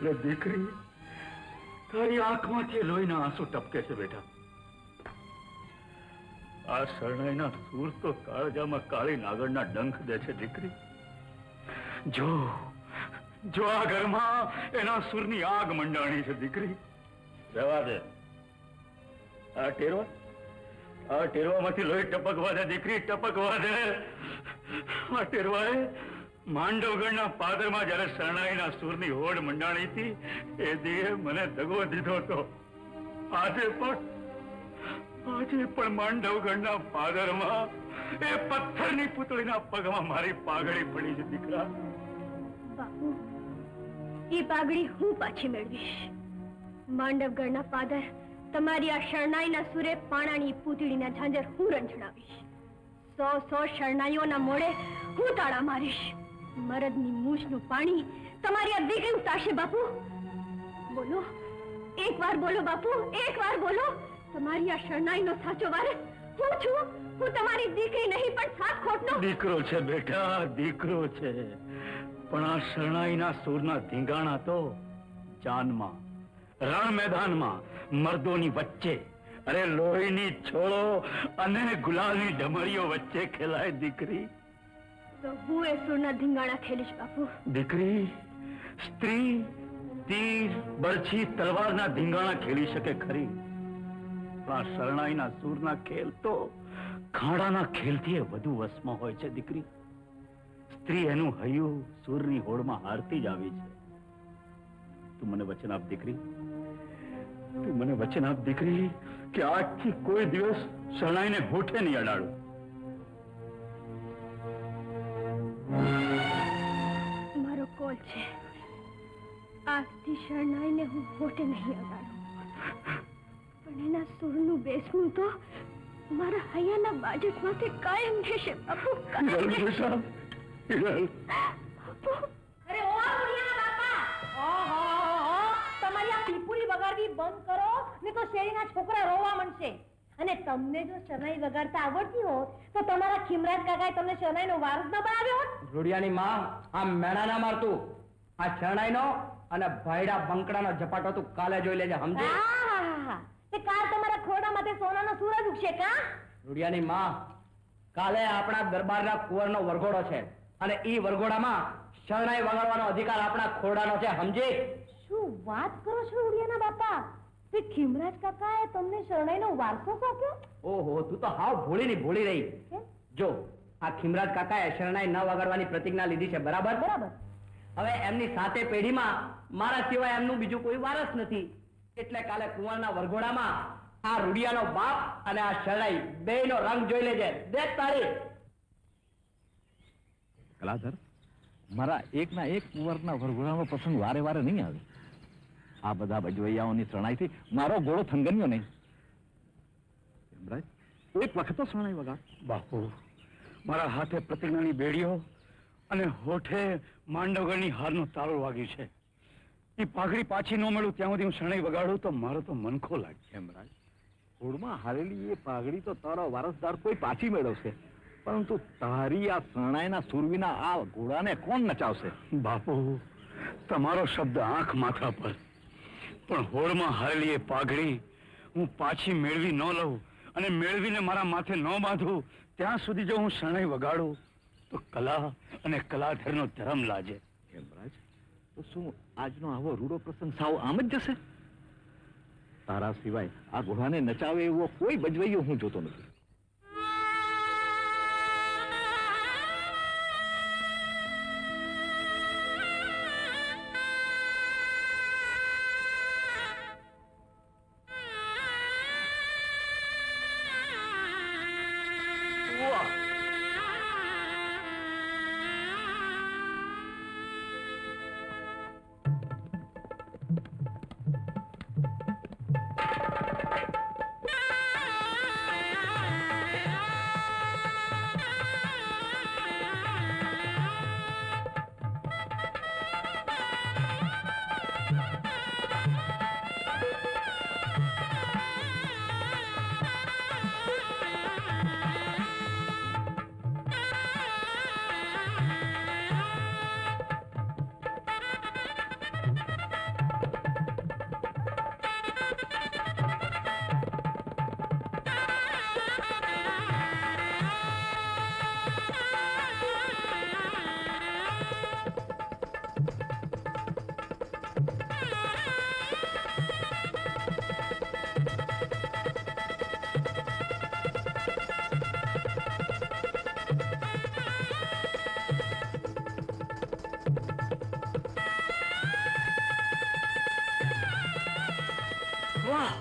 રે દીકરી, તારી આંખમાંથી લોહીના આંસુ ટપકે છે બેટા. આ શરણાઈના સૂર તો કાળજામાં કાળી નાગરના ડંખ દે છે દીકરી. જો જો આ ઘરમાં એના સૂરની આગ મંડાણી છે દીકરી. રહેવા દે. આ ટેરવામાંથી લોહી ટપકવા દે દીકરી, ટપકવા દે. આ ટેરવાએ માંડવગઢના પાદરમાં જયારે શરણાઈના સૂરની હોડ મંડાણી હતી એ દીએ મને દગો દીધો હતો. આજે પણ માંડવગઢના પાદરમાં એ પથ્થરની પુતળીના પગમાં મારી પાઘડી પડી છે દીકરા. બાપુ, એ પાઘડી હું પાછી મેળવીશ. માંડવગઢના પાદર તમારી આ શરણાઈના સુરે પાણાની પૂતળીના ઝાંઝર હું રંજણાવીશ. 100 શરણાઈઓના મોડે હું તાળા મારીશ. મરદની મૂછનું પાણી તમારી આ દીકરી ઉતારશે. બાપુ બોલો, એક વાર બોલો બાપુ, એક વાર બોલો. તમારી આ શરણાઈનો સાચો વારસ હું છું. હું તમારી દીકરી નહીં પણ સાત ખોટનો દીકરો છે બેટા, દીકરો છે. પણ આ શરણાઈના સૂરના ધીંગાણા તો જાનમાં, રણ મેદાનમાં, મર્દોની વચ્ચે, અરે લોહીની છોળો અને ગુલાલની ડમરીઓ વચ્ચે ખેલાય દીકરી. તો હું એ સૂરના ધીંગાણા ખેલીશ બાપુ. દીકરી, સ્ત્રી તીર, બરછી, તલવારના ધીંગાણા ખેલી શકે ખરી. આ શરણાઈના સૂરના ખેલ તો ખાડાના ખેલથી વધુ વસમાં હોય છે દીકરી. સ્ત્રી એનું હૈયું સૂરની હોડમાં હારતી જ આવી છે. તું મને વચન આપ દીકરી, તું મને વચન આપ દીકરી કે આજથી કોઈ દિવસ શરણાઈને હોઠે નહીં અડાડું. મારો કોલ છે, આજથી શરણાઈને હું હોઠે નહીં અડાડું. પણ એના સૂરનું બેસવું તો મારા હૈયાના બાજટમાંથી કાયમ રહેશે બાપુ. અરે ઓ મુનિયાના બાપા, ઓહો, તમારી આ પીપુડી વગાડવી બંધ કરો ને તો શેરીના છોકરા રોવા માંડશે. અને તમને જો શરણાઈ વગાડતા આવડતી હોત તો તમારા ખીમરાજ કાકાએ તમને શરણાઈનો વારસ ન બનાવ્યો હોત. રૂડિયાની માં, આ મેણા ના મારતું. આ શરણાઈનો અને ભાઈડા બંકડાનો ઝપાટો તું કાલે જોઈ લેજે, સમજે? તે કાલ તમારા ખોડામાં સોનાનો સૂરજ ઉગશે કા? રૂડિયાની માં, કાલે આપણા દરબારના કુંવરનો વરઘોડો છે અને ઈ વરઘોડામાં શરણાઈ વગાડવાનો અધિકાર આપણા ખોડાનો છે, સમજી? શું વાત કરો છો રૂડિયાના બાપા? તે ખીમરાજ કાકાએ તમને શરણાઈનો વારસો સોંપ્યો? ઓહો, તું તો હાવ ભોળી રહી. જો આ ખીમરાજ કાકાએ શરણાઈ ન વગાડવાની પ્રતિજ્ઞા લીધી છે, બરાબર? બરાબર. હવે એમની સાથે પેઢીમાં મારા સિવાય એમનું બીજું કોઈ વારસ નથી. એટલે કાલે કુંવરના વરઘોડામાં આ રૂડિયાનો બાપ અને આ શરણાઈ બેયનો રંગ જોઈ લેજે. દેખ તારી. કલાધર, મારા એકના એક કુંવરના વરઘોડાનો પ્રસંગ વારે વારે નહીં આવે. આ બધા બજવૈયાઓની શરણાઈથી મારો ઘોડો થંગન્યો નહીં. એક વખત તો શરણાઈ વગાડ. બાપુ, મારા હાથે પ્રતિજ્ઞાની બેડીઓ અને હોઠે માંડવગઢની હારનો તાળો વાગ્યું છે. એ પાઘડી પાછી ન મળું ત્યાં સુધી હું શરણાઈ વગાડું તો મારો તો મનખો લાગે. હેમરાજ, હોડમાં હારેલી એ પાઘડી તો તારો વારસદાર કોઈ પાછી મેળવશે, પરંતુ તારી આ શરણાઈના સુરવીના આ ઘોડાને કોણ નચાવશે? બાપુ, તમારો શબ્દ આંખ માથા પર, પણ હોડમાં હારેલી એ પાઘડી હું પાછી મેળવી ન લઉં અને મેળવીને મારા માથે ન બાંધું ત્યાં સુધી જો હું શરણાઈ વગાડું તો કલા અને કલાધરનો ધર્મ લાજે. હેમરાજ, તો શું આજનો આવો રૂડો પ્રસંગ સાવ આમ જ જશે? તારા સિવાય આ ઘોડાને નચાવે એવો કોઈ બજવૈયો હું જોતો નથી. વાહ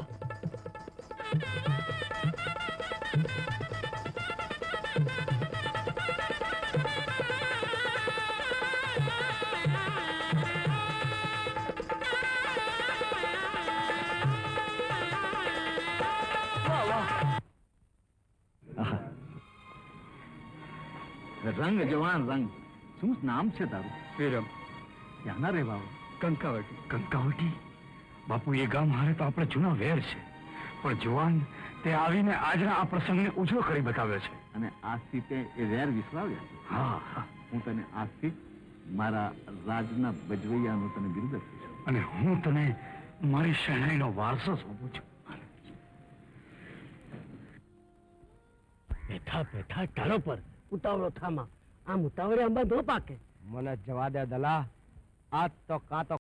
આહા. રંગ જવાન રંગ. શું નામ છે તારું? વિરમ. ક્યાંના રહેવા? કંકાવટી. કંકાવટી? બાપુ, એ ગામ હારે તો આપણે જૂના વેર છે, પણ જુવાન તે આવીને આજના આ પ્રસંગને ઉજળો કરી બતાવ્યો છે. અને આજથી તે એ વેર વિસરાવ્યા છે. હા હા. હું તને આજથી મારા રાજના ભજવૈયાનું તને બિરુદ આપું છું. અને હું તને મારી શહેણાઈનો વારસો સોંપું છું. બેઠા બેઠા ટાળો પર ઉતાવળો થામા આમ ઉતાવળે અંબા ન પાકે. મને જવા દે દલા. આ તો કાં તો